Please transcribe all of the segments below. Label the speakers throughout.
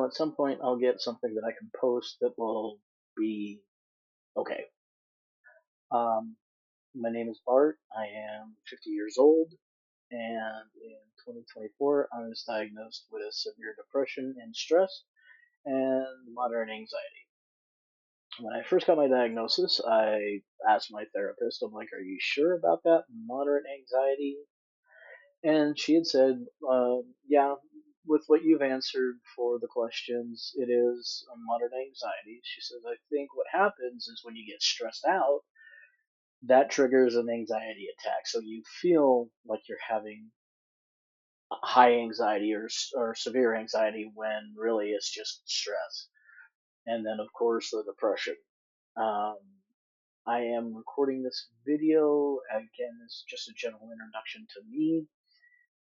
Speaker 1: at some point I'll get something that I can post that will be okay. Um, my name is Bart. I am 50 years old, and in 2024, I was diagnosed with severe depression and stress and moderate anxiety. When I first got my diagnosis, I asked my therapist, I'm like, "Are you sure about that moderate anxiety?" And she had said, "Yeah, with what you've answered for the questions, it is a moderate anxiety." She says, "I think what happens is when you get stressed out, that triggers an anxiety attack. So you feel like you're having high anxiety or severe anxiety when really it's just stress." And then, of course, the depression. Um, I am recording this video again as just a general introduction to me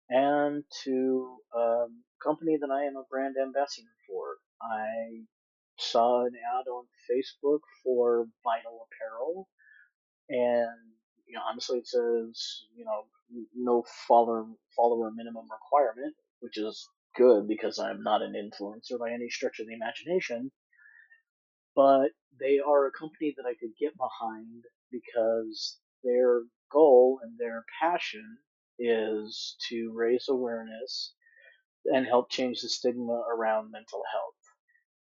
Speaker 1: and to a company that I am a brand ambassador for. I saw an ad on Facebook for Vital Apparel, and honestly, it says no follower minimum requirement, which is good because I'm not an influencer by any stretch of the imagination. But they are a company that I could get behind because their goal and their passion is to raise awareness and help change the stigma around mental health.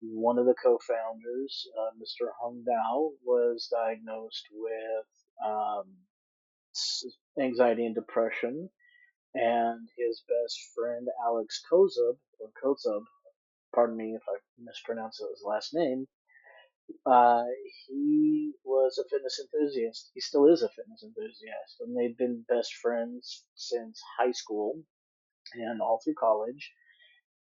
Speaker 1: One of the co-founders, Mr. Hung Dao, was diagnosed with anxiety and depression, and his best friend Alex Kozub, pardon me if I mispronounce his last name, uh, he was a fitness enthusiast. He still is a fitness enthusiast, and they've been best friends since high school and all through college.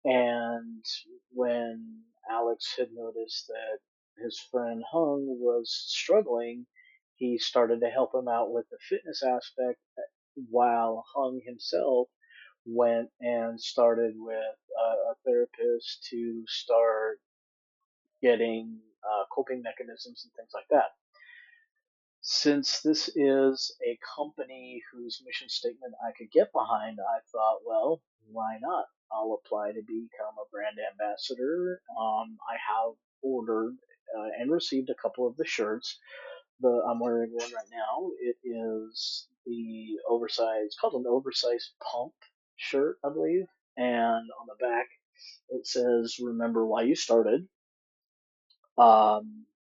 Speaker 1: And when Alex had noticed that his friend Hung was struggling, he started to help him out with the fitness aspect while Hung himself went and started with a therapist to start getting coping mechanisms and things like that. Since this is a company whose mission statement I could get behind, I thought, well, why not? I'll apply to become a brand ambassador. I have ordered and received a couple of the shirts. I'm wearing one right now. It is the oversized, called an oversized pump shirt, I believe. And on the back, it says, "Remember why you started."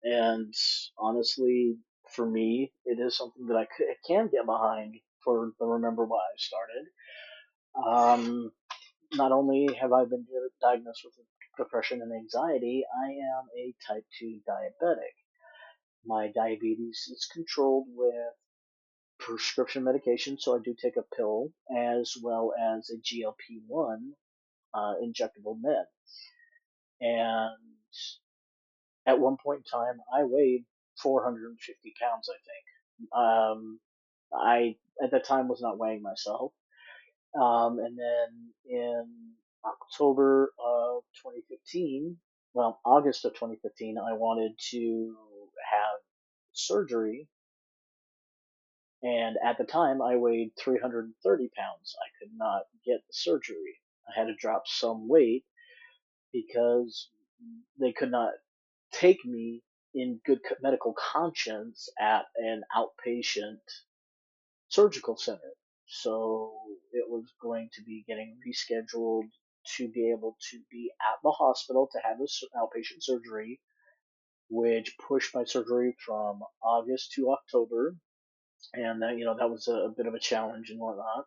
Speaker 1: And honestly, for me, it is something that can get behind for the Remember Why I Started. Um, Not only have I been diagnosed with depression and anxiety, I am a type 2 diabetic. My diabetes is controlled with prescription medication, so I do take a pill as well as a GLP-1 injectable med. And at one point in time, I weighed 450 pounds, I think. I at that time was not weighing myself. And then in October of 2015, well, August of 2015, I wanted to have surgery. And at the time, I weighed 330 pounds. I could not get the surgery. I had to drop some weight because they could not take me in good medical conscience at an outpatient surgical center. So it was going to be getting rescheduled to be able to be at the hospital to have this outpatient surgery, which pushed my surgery from August to October. And that was a bit of a challenge and whatnot.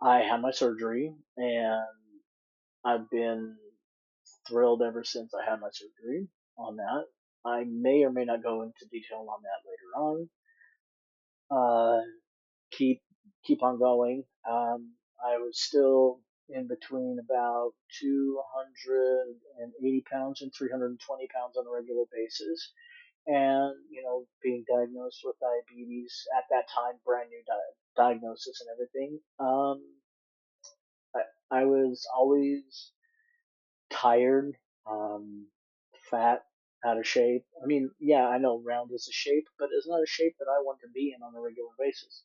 Speaker 1: I had my surgery, and I've been thrilled ever since I had my surgery on that. I may or may not go into detail on that later on. Keep keep on going. I was still in between about 280 pounds and 320 pounds on a regular basis. And, being diagnosed with diabetes at that time, brand new diagnosis and everything, I was always tired, um, fat, out of shape. I mean, yeah, I know round is a shape, but it's not a shape that I want to be in on a regular basis.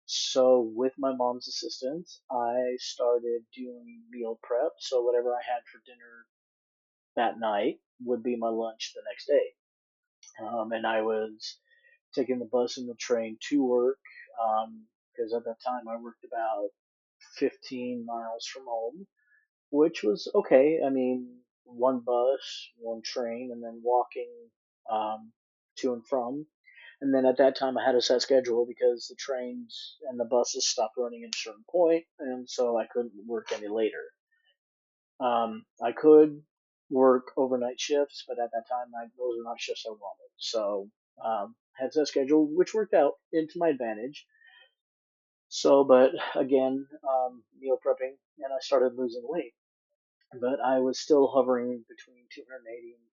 Speaker 1: So, with my mom's assistance, I started doing meal prep. So, whatever I had for dinner that night would be my lunch the next day. And I was taking the bus and the train to work because at that time I worked about 15 miles from home, which was okay. I mean, one bus, one train, and then walking um, to and from. And then at that time, I had a set schedule because the trains and the buses stopped running at a certain point, and so I couldn't work any later. I could work overnight shifts, but at that time, those were not shifts I wanted. So had set schedule, which worked out into my advantage. So, but again, meal prepping, and I started losing weight, but I was still hovering between 280 and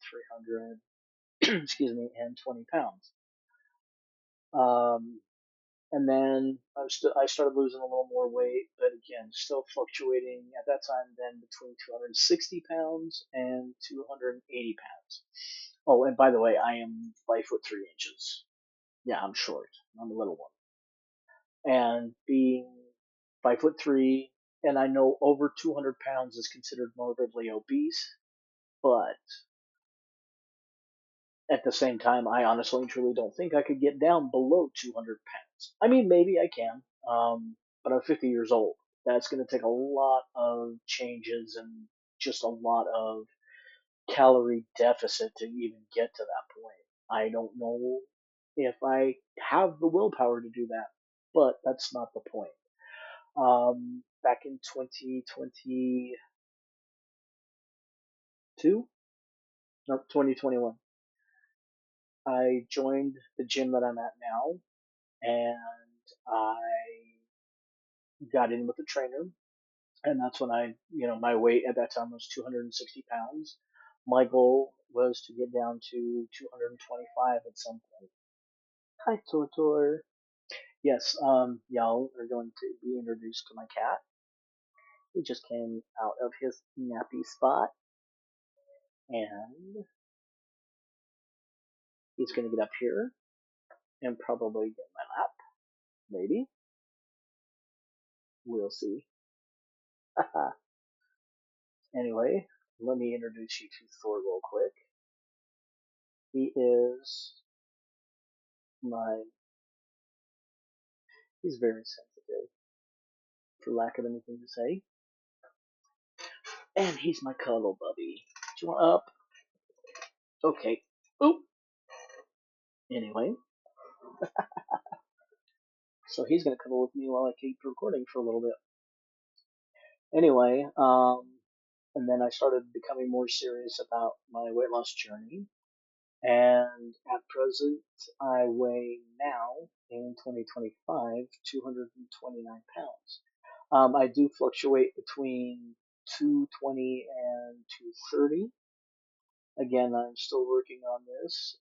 Speaker 1: 300, excuse me, and 20 pounds. Um, and then I started losing a little more weight, but again, still fluctuating at that time then between 260 pounds and 280 pounds. Oh, and by the way, I am 5'3". Yeah, I'm short. I'm a little one. And being 5'3", and I know over 200 pounds is considered morbidly obese, but at the same time, I honestly and truly don't think I could get down below 200 pounds. I mean, maybe I can, but I'm 50 years old. That's going to take a lot of changes and just a lot of calorie deficit to even get to that point. I don't know if I have the willpower to do that, but that's not the point. Back in 2022, no, 2021, I joined the gym that I'm at now, and I got in with a trainer, and that's when my weight at that time was 260 pounds. My goal was to get down to 225 at some point. Hi, Tortor. Yes, y'all are going to be introduced to my cat. He just came out of his nappy spot, and he's going to get up here and probably get my lap. Maybe. We'll see. Anyway, let me introduce you to Thor real quick. He is my He's very sensitive, for lack of anything to say. And he's my cuddle buddy. Do you want up? Okay. Oop. Anyway, so he's gonna cuddle with me while I keep recording for a little bit. Anyway, and then I started becoming more serious about my weight loss journey. And at present, I weigh now in 2025 229 pounds. I do fluctuate between 220 and 230. Again, I'm still working on this.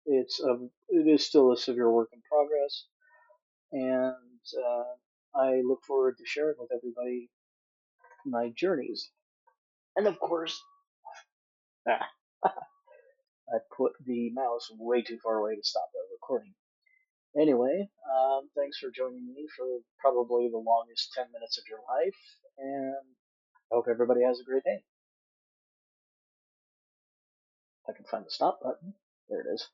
Speaker 1: It is still a severe work in progress, and I look forward to sharing with everybody my journeys. And of course, ah, I put the mouse way too far away to stop the recording. Anyway, thanks for joining me for probably the longest 10 minutes of your life, and I hope everybody has a great day. If I can find the stop button. There it is.